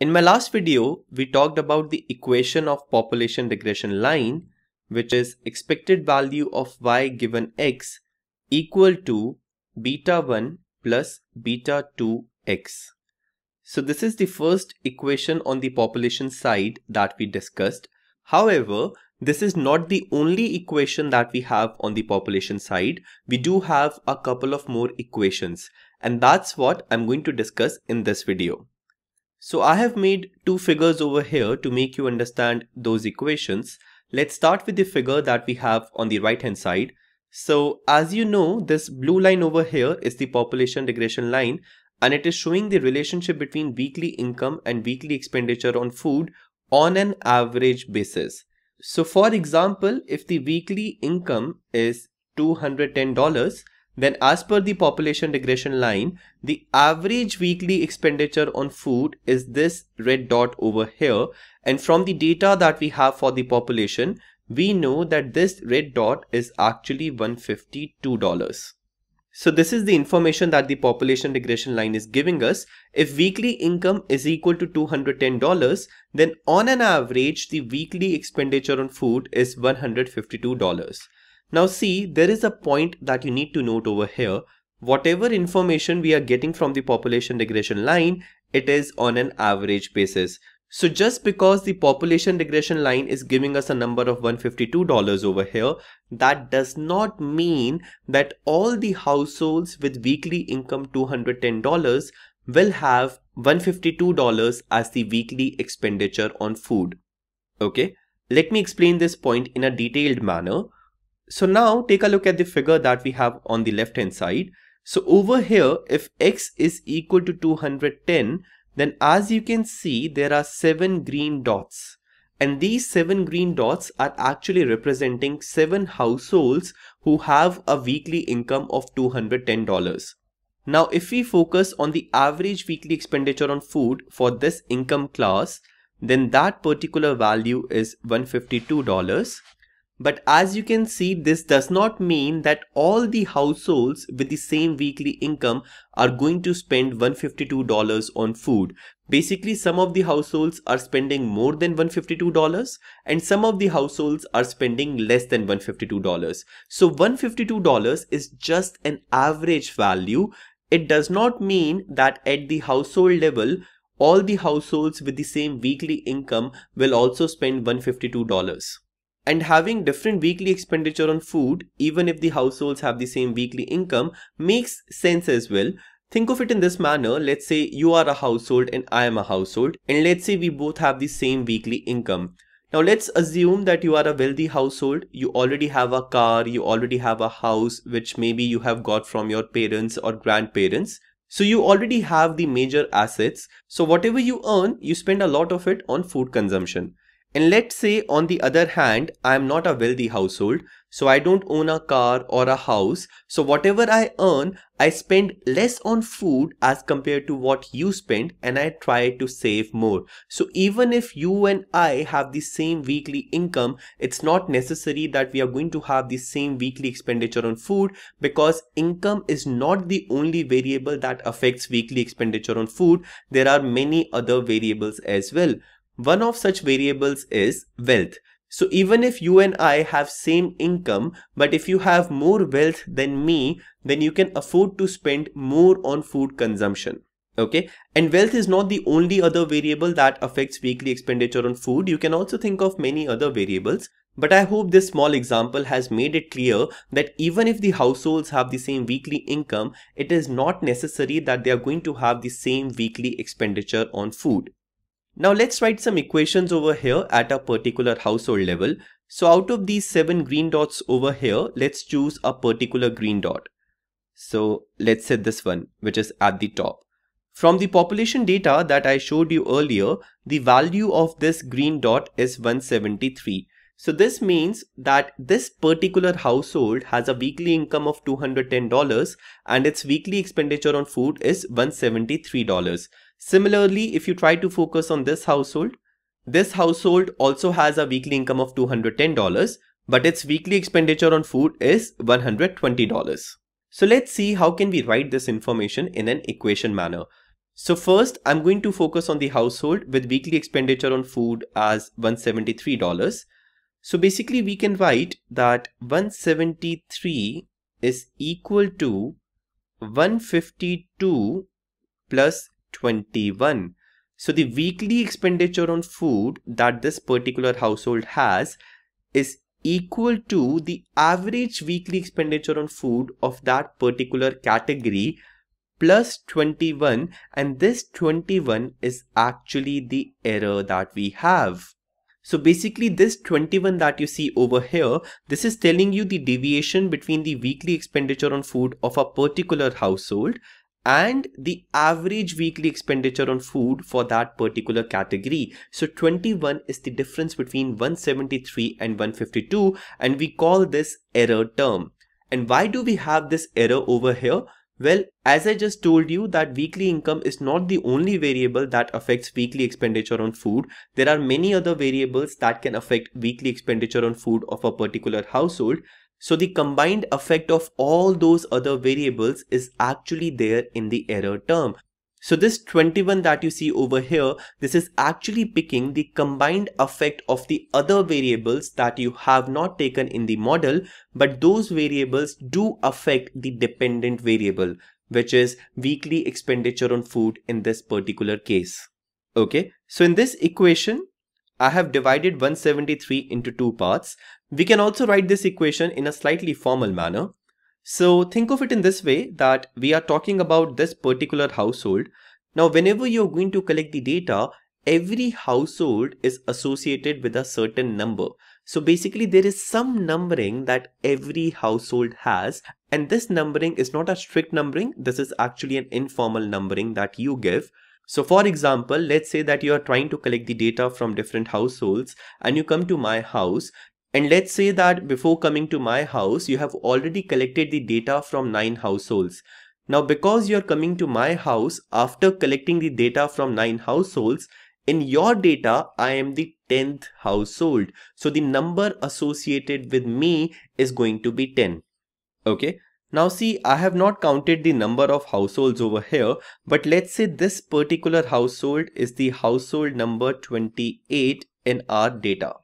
In my last video, we talked about the equation of population regression line, which is expected value of y given x equal to beta 1 plus beta 2x. So this is the first equation on the population side that we discussed. However, this is not the only equation that we have on the population side. We do have a couple of more equations, and that's what I'm going to discuss in this video. So I have made two figures over here to make you understand those equations. Let's start with the figure that we have on the right hand side. So as you know, this blue line over here is the population regression line, and it is showing the relationship between weekly income and weekly expenditure on food on an average basis. So for example, if the weekly income is $210, then as per the population regression line, the average weekly expenditure on food is this red dot over here. And from the data that we have for the population, we know that this red dot is actually $152. So this is the information that the population regression line is giving us. If weekly income is equal to $210, then on an average, the weekly expenditure on food is $152. Now see, there is a point that you need to note over here. Whatever information we are getting from the population regression line, it is on an average basis. So just because the population regression line is giving us a number of $152 over here, that does not mean that all the households with weekly income $210 will have $152 as the weekly expenditure on food. Okay, let me explain this point in a detailed manner. So now take a look at the figure that we have on the left hand side. So over here, if x is equal to 210, then as you can see, there are 7 green dots. And these 7 green dots are actually representing 7 households who have a weekly income of $210. Now, if we focus on the average weekly expenditure on food for this income class, then that particular value is $152. But as you can see, this does not mean that all the households with the same weekly income are going to spend $152 on food. Basically, some of the households are spending more than $152 and some of the households are spending less than $152. So $152 is just an average value. It does not mean that at the household level, all the households with the same weekly income will also spend $152. And having different weekly expenditure on food, even if the households have the same weekly income, makes sense as well. Think of it in this manner. Let's say you are a household and I am a household, and let's say we both have the same weekly income. Now let's assume that you are a wealthy household. You already have a car, you already have a house, which maybe you have got from your parents or grandparents. So you already have the major assets. So whatever you earn, you spend a lot of it on food consumption. And let's say on the other hand, I am not a wealthy household, so I don't own a car or a house. So whatever I earn, I spend less on food as compared to what you spend, and I try to save more. So even if you and I have the same weekly income, it's not necessary that we are going to have the same weekly expenditure on food, because income is not the only variable that affects weekly expenditure on food. There are many other variables as well. One of such variables is wealth. So even if you and I have same income, but if you have more wealth than me, then you can afford to spend more on food consumption. Okay, and wealth is not the only other variable that affects weekly expenditure on food. You can also think of many other variables. But I hope this small example has made it clear that even if the households have the same weekly income, it is not necessary that they are going to have the same weekly expenditure on food. Now let's write some equations over here at a particular household level. So out of these 7 green dots over here, let's choose a particular green dot. So let's say this one, which is at the top. From the population data that I showed you earlier, the value of this green dot is 173. So this means that this particular household has a weekly income of $210 and its weekly expenditure on food is $173. Similarly, if you try to focus on this household also has a weekly income of $210, but its weekly expenditure on food is $120. So let's see how can we write this information in an equation manner. So first, I'm going to focus on the household with weekly expenditure on food as $173. So basically we can write that 173 is equal to 152 plus 21. So the weekly expenditure on food that this particular household has is equal to the average weekly expenditure on food of that particular category plus 21, and this 21 is actually the error that we have. So basically this 21 that you see over here, this is telling you the deviation between the weekly expenditure on food of a particular household and the average weekly expenditure on food for that particular category. So 21 is the difference between 173 and 152, and we call this error term. And why do we have this error over here? Well, as I just told you that weekly income is not the only variable that affects weekly expenditure on food. There are many other variables that can affect weekly expenditure on food of a particular household. So the combined effect of all those other variables is actually there in the error term. So this 21 that you see over here, this is actually picking the combined effect of the other variables that you have not taken in the model, but those variables do affect the dependent variable, which is weekly expenditure on food in this particular case. Okay, so in this equation, I have divided 173 into two parts. We can also write this equation in a slightly formal manner. So think of it in this way, that we are talking about this particular household. Now, whenever you're going to collect the data, every household is associated with a certain number. So basically there is some numbering that every household has, and this numbering is not a strict numbering. This is actually an informal numbering that you give. So for example, let's say that you are trying to collect the data from different households and you come to my house. And let's say that before coming to my house, you have already collected the data from 9 households. Now, because you're coming to my house after collecting the data from 9 households, in your data, I am the 10th household. So the number associated with me is going to be 10. Okay. Now see, I have not counted the number of households over here, but let's say this particular household is the household number 28 in our data.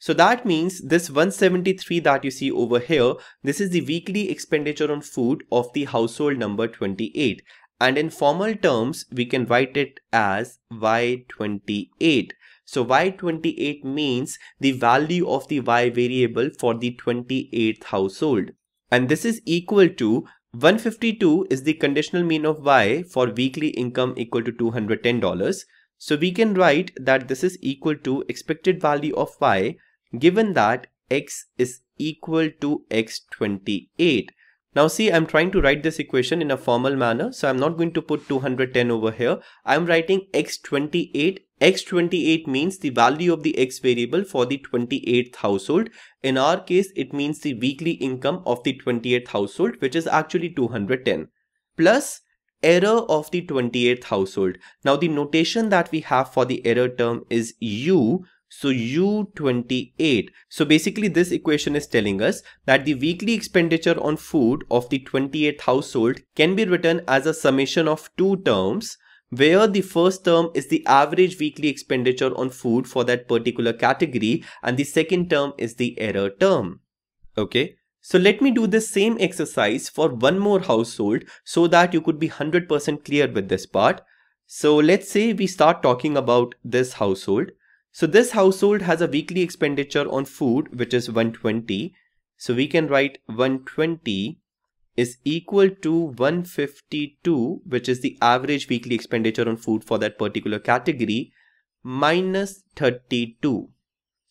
So that means this 173 that you see over here, this is the weekly expenditure on food of the household number 28. And in formal terms, we can write it as Y28. So Y28 means the value of the Y variable for the 28th household. And this is equal to 152 is the conditional mean of Y for weekly income equal to $210. So we can write that this is equal to expected value of Y given that X is equal to X28. Now see, I'm trying to write this equation in a formal manner. So I'm not going to put 210 over here. I'm writing X28. X28 means the value of the X variable for the 28th household. In our case, it means the weekly income of the 28th household, which is actually 210. Plus error of the 28th household. Now the notation that we have for the error term is U. So U28. So basically this equation is telling us that the weekly expenditure on food of the 28th household can be written as a summation of two terms, where the first term is the average weekly expenditure on food for that particular category and the second term is the error term. Okay. So let me do the same exercise for one more household so that you could be 100% clear with this part. So let's say we start talking about this household. So this household has a weekly expenditure on food which is 120. So we can write 120 is equal to 152, which is the average weekly expenditure on food for that particular category, minus 32.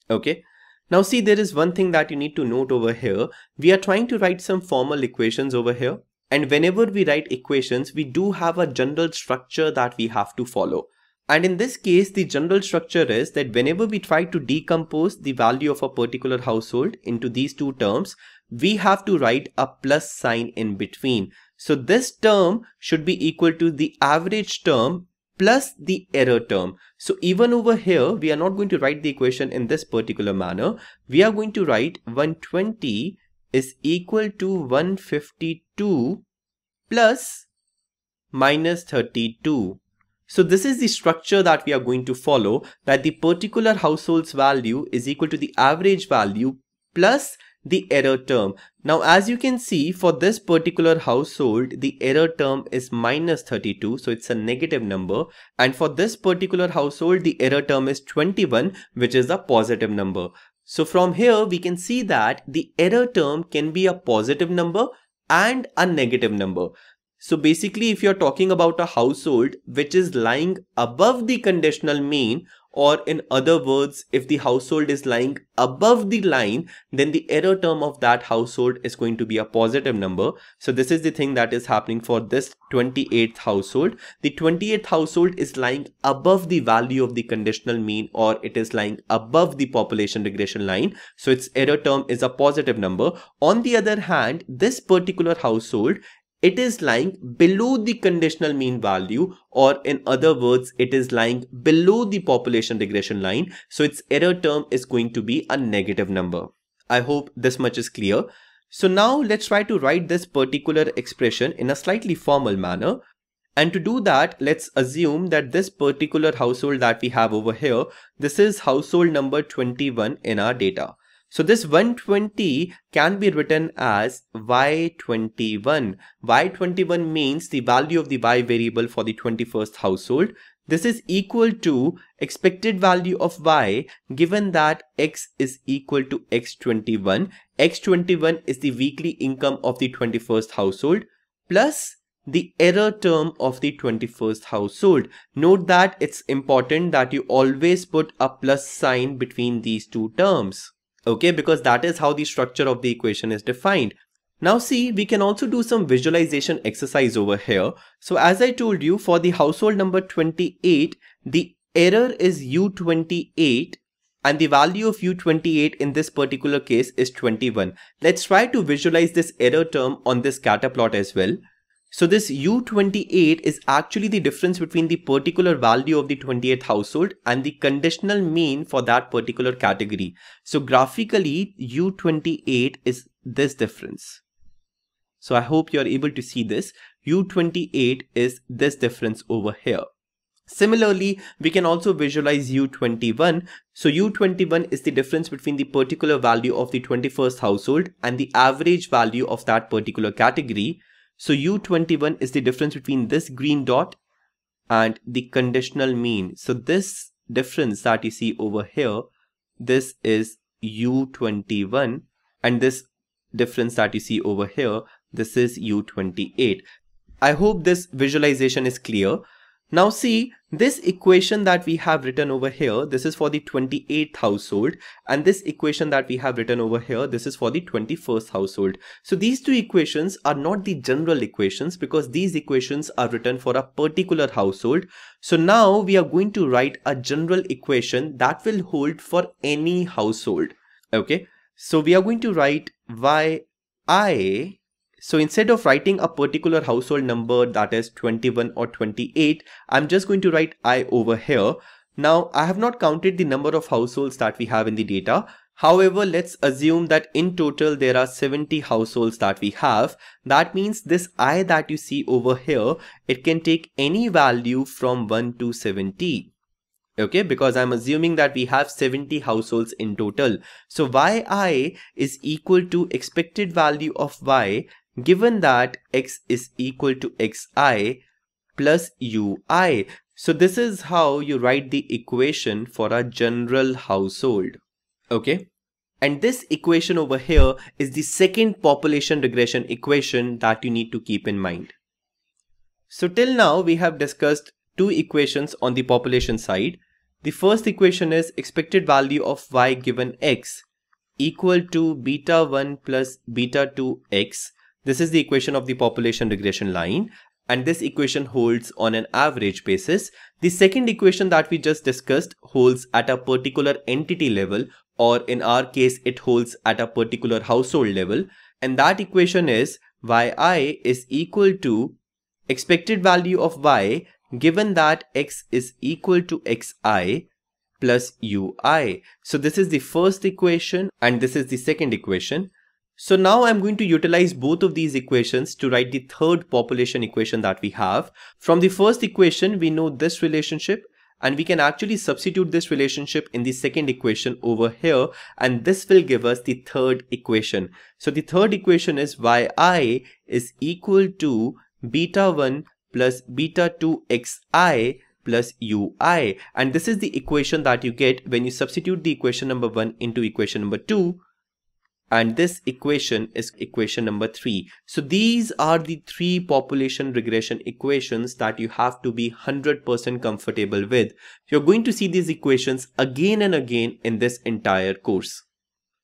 Okay. Now see, there is one thing that you need to note over here. We are trying to write some formal equations over here. And whenever we write equations, we do have a general structure that we have to follow. And in this case, the general structure is that whenever we try to decompose the value of a particular household into these two terms, we have to write a plus sign in between. So this term should be equal to the average term plus the error term. So even over here, we are not going to write the equation in this particular manner. We are going to write 120 is equal to 152 plus minus 32. So this is the structure that we are going to follow, that the particular household's value is equal to the average value plus the error term. Now as you can see, for this particular household, the error term is minus 32, so it's a negative number. And for this particular household, the error term is 21, which is a positive number. So from here, we can see that the error term can be a positive number and a negative number. So basically, if you're talking about a household which is lying above the conditional mean, or in other words, if the household is lying above the line, then the error term of that household is going to be a positive number. So this is the thing that is happening for this 28th household. The 28th household is lying above the value of the conditional mean, or it is lying above the population regression line. So its error term is a positive number. On the other hand, this particular household, it is lying below the conditional mean value, or in other words, it is lying below the population regression line. So its error term is going to be a negative number. I hope this much is clear. So now let's try to write this particular expression in a slightly formal manner. And to do that, let's assume that this particular household that we have over here, this is household number 21 in our data. So this 120 can be written as y21. y21 means the value of the y variable for the 21st household. This is equal to expected value of y given that x is equal to x21. x21 is the weekly income of the 21st household plus the error term of the 21st household. Note that it's important that you always put a plus sign between these two terms. Okay, because that is how the structure of the equation is defined. Now see, we can also do some visualization exercise over here. So as I told you, for the household number 28, the error is U28 and the value of U28 in this particular case is 21. Let's try to visualize this error term on this scatter plot as well. So this U28 is actually the difference between the particular value of the 28th household and the conditional mean for that particular category. So graphically, U28 is this difference. So I hope you're able to see this. U28 is this difference over here. Similarly, we can also visualize U21. So U21 is the difference between the particular value of the 21st household and the average value of that particular category. So U21 is the difference between this green dot and the conditional mean. So this difference that you see over here, this is U21, and this difference that you see over here, this is U28. I hope this visualization is clear. Now see, this equation that we have written over here, this is for the 28th household, and this equation that we have written over here, this is for the 21st household. So these two equations are not the general equations because these equations are written for a particular household. So now we are going to write a general equation that will hold for any household. Okay, so we are going to write yi. So instead of writing a particular household number that is 21 or 28, I'm just going to write I over here. Now I have not counted the number of households that we have in the data. However, let's assume that in total there are 70 households that we have. That means this I that you see over here, it can take any value from 1 to 70. Okay, because I'm assuming that we have 70 households in total. So yi is equal to expected value of y given that x is equal to xi plus ui. So this is how you write the equation for a general household. Okay, and this equation over here is the second population regression equation that you need to keep in mind. So till now we have discussed two equations on the population side. The first equation is expected value of y given x equal to beta 1 plus beta 2 x. This is the equation of the population regression line, and this equation holds on an average basis. The second equation that we just discussed holds at a particular entity level, or in our case it holds at a particular household level, and that equation is yi is equal to expected value of y given that x is equal to xi plus ui. So this is the first equation and this is the second equation. So now I'm going to utilize both of these equations to write the third population equation that we have. From the first equation, we know this relationship, and we can actually substitute this relationship in the second equation over here, and this will give us the third equation. So the third equation is yi is equal to beta 1 plus beta 2 xi plus ui, and this is the equation that you get when you substitute the equation number 1 into equation number 2. And this equation is equation number 3. So these are the three population regression equations that you have to be 100% comfortable with. You're going to see these equations again and again in this entire course.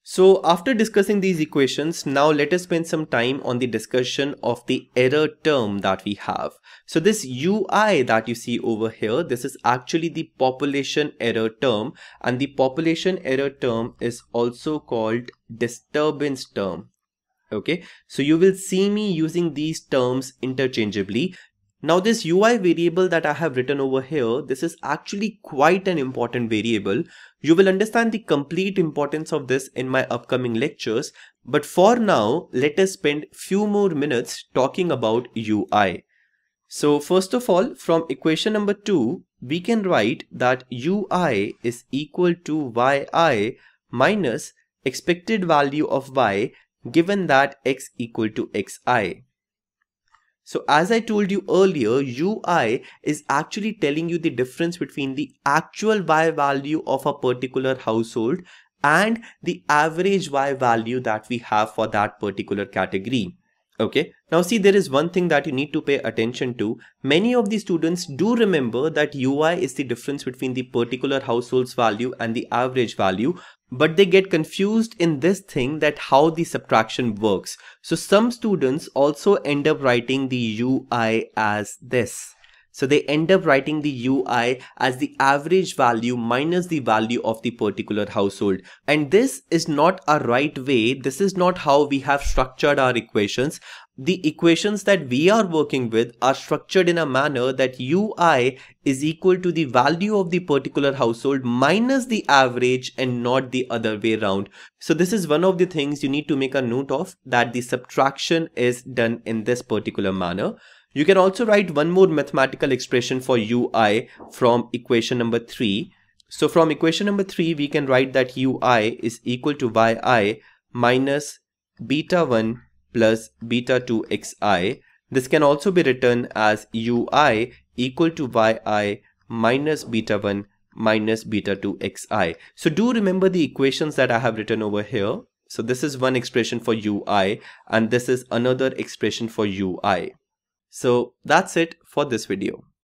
So after discussing these equations, now let us spend some time on the discussion of the error term that we have. So this ui that you see over here, this is actually the population error term, and the population error term is also called disturbance term. Okay, so you will see me using these terms interchangeably. Now this ui variable that I have written over here, this is actually quite an important variable. You will understand the complete importance of this in my upcoming lectures, but for now, let us spend few more minutes talking about ui. So first of all, from equation number 2, we can write that ui is equal to yi minus expected value of y given that x equal to xi. So as I told you earlier, ui is actually telling you the difference between the actual y value of a particular household and the average y value that we have for that particular category. Okay, now see, there is one thing that you need to pay attention to. Many of the students do remember that ui is the difference between the particular household's value and the average value, but they get confused in this thing that how the subtraction works. So some students also end up writing the ui as this. So they end up writing the ui as the average value minus the value of the particular household. And this is not a right way. This is not how we have structured our equations. The equations that we are working with are structured in a manner that ui is equal to the value of the particular household minus the average and not the other way around. So this is one of the things you need to make a note of, that the subtraction is done in this particular manner. You can also write one more mathematical expression for ui from equation number 3. So from equation number 3, we can write that ui is equal to yi minus beta 1 plus beta 2 xi. This can also be written as ui equal to yi minus beta 1 minus beta 2 xi. So do remember the equations that I have written over here. So this is one expression for ui and this is another expression for ui. So that's it for this video.